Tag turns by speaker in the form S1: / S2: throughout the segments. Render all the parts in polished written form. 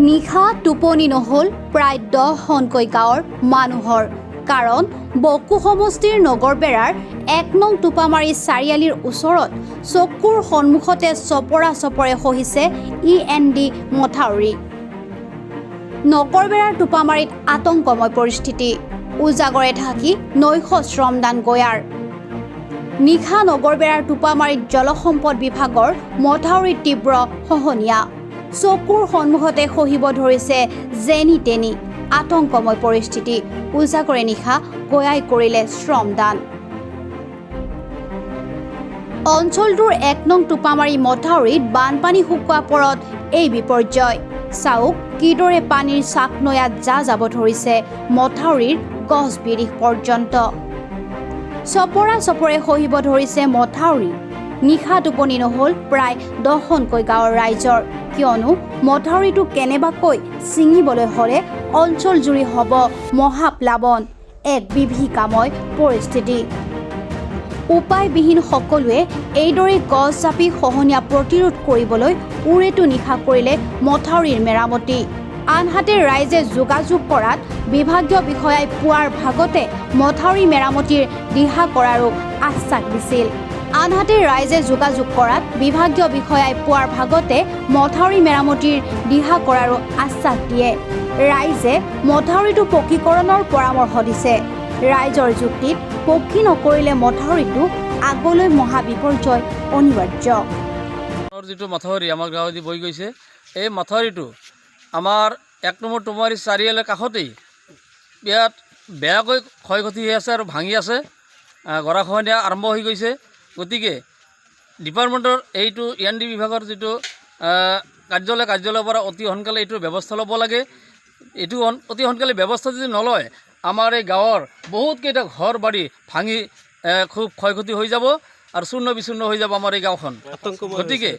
S1: নিশা টোপনি নহ'ল প্ৰায় 10খনকৈ গাঁৱৰ মানুহৰ কাৰণ বকু সমষ্টিৰ নগৰবেৰাৰ 1 নং টোপামাৰী চাৰিআলিৰ ওচৰত চকুৰ সন্মুখতে চপৰে খহিছে END মথাউৰি। নগৰবেৰাৰ টোপামাৰীত আতংকময় পৰিস্থিতি, উজাগৰে থাকি নৈশ শ্ৰমদান গয়াৰ। নিশা নগৰবেৰাৰ টোপামাৰীত জলসম্পদ বিভাগৰ মথাউৰিত তীব্ৰ খহনীয়া, চকুৰ সন্মুখতে খহিব ধৰিছে যেনি তেনি আতংকময় পৰিস্থিতি, উজাগৰে নিশা গয়াই কৰিলে শ্ৰমদান। অঞ্চলটোৰ 1 নং টোপামাৰী মথাউৰিত বানপানী শুকোৱা পৰত এই বিপৰ্যয়। চাওক কিদৰে পানীৰ চাক নৈয়াত যাব ধৰিছে মথাউৰিৰ গছ বিৰিখ পৰ্যন্ত। চপৰে খহিব ধৰিছে মথাউৰি। নিশা টোপনি নহ'ল প্ৰায় 10খনকৈ গাঁৱৰ ৰাইজৰ, কিয়নো মথাউৰিটো কেনেবাকৈ ছিঙিবলৈ হ'লে অঞ্চল জুৰি হ'ব মহাপ্লাৱন, এক বিভীষিকাময় পৰিস্থিতি। উপায়বিহীন সকলোৱে এইদৰে গছ জাপি খহনীয়া প্ৰতিৰোধ কৰিবলৈ উৰেটো নিশা কৰিলে মথাউৰিৰ মেৰামতি। আনহাতে ৰাইজে যোগাযোগ কৰাত বিভাগীয় বিষয়াই পুৱাৰ ভাগতে মথাউৰি মেৰামতিৰ দিহা কৰাৰো আশ্বাস দিছিল। ৰাইজে মথাউৰিটো পকীকৰণৰ পৰামৰ্শ দিছে। ৰাইজৰ যুক্তিত পকী নকৰিলে মথাউৰিটো আগলৈ মহা বিপৰ্যয় অনিবাৰ্য।
S2: যিটো মথাউৰি আমাৰ গাঁৱেদি বৈ গৈছে, এই মথাউৰিটো আমাৰ 1 নম্বৰ টোপামাৰী চাৰিআলিৰ কাষতেই ইয়াত বেয়াকৈ ক্ষয় ক্ষতি হৈ আছে আৰু ভাঙি আছে, গৰাখহনীয়া আৰম্ভ হৈ গৈছে। গতিকে ডিপাৰ্টমেণ্টৰ এইটো END বিভাগৰ যিটো কাৰ্যালয়ৰ পৰা অতি সোনকালে এইটোৰ ব্যৱস্থা ল'ব লাগে। এইটো অতি সোনকালে ব্যৱস্থা যদি নলয়, আমাৰ এই গাঁৱৰ বহুতকেইটা ঘৰ বাৰী ভাঙি খুব ক্ষয়ক্ষতি হৈ যাব আৰু চূৰ্ণ বিচূৰ্ণ হৈ যাব আমাৰ এই গাঁওখন। গতিকে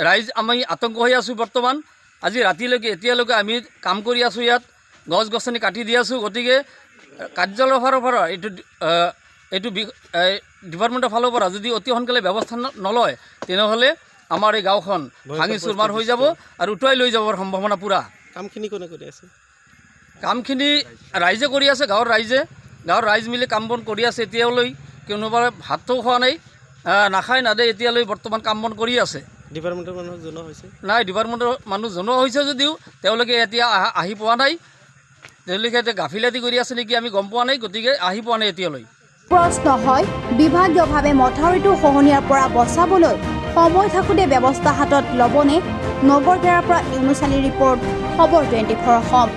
S2: ৰাইজ আমি আতংক হৈ আছোঁ। বৰ্তমান আজি ৰাতিলৈকে এতিয়ালৈকে আমি কাম কৰি আছোঁ, ইয়াত গছ গছনি কাটি দি আছোঁ। গতিকে কাৰ্যালয়ৰ ফালৰ পৰা এইটো ডিপাৰ্টমেণ্টৰ ফালৰ পৰা যদি অতি সোনকালে ব্যৱস্থা নলয়, তেনেহ'লে আমাৰ এই গাঁওখন ভাঙি চুৰমাৰ হৈ যাব আৰু উটুৱাই লৈ যাবৰ সম্ভাৱনা পূৰা।
S3: কামখিনি কোনে কৰি আছে?
S2: কামখিনি ৰাইজে কৰি আছে, গাঁৱৰ ৰাইজ মিলি কাম বন কৰি আছে। এতিয়ালৈ কোনোবাই ভাতটো খোৱা নাই, নাখায় নাদে, এতিয়ালৈ বৰ্তমান কাম বন কৰি আছে।
S3: ডিপাৰ্টমেণ্টৰ মানুহ জনোৱা হৈছে?
S2: নাই, ডিপাৰ্টমেণ্টৰ মানুহ জনোৱা হৈছে যদিও তেওঁলোকে এতিয়া আহি পোৱা নাই। তেওঁলোকে এতিয়া গাফিলাতি কৰি আছে নেকি, আমি গম পোৱা নাই। গতিকে আহি পোৱা নাই এতিয়ালৈ।
S1: প্ৰশ্ন হয়, বিভাগীয়ভাৱে মথাউৰিটো খহনীয়াৰ পৰা বচাবলৈ সময় থাকোঁতে ব্যৱস্থা হাতত ল'বনে? নগৰবেৰাৰ পৰা ইউনুছ আলীৰ ৰিপৰ্ট, খবৰ 24 অসম।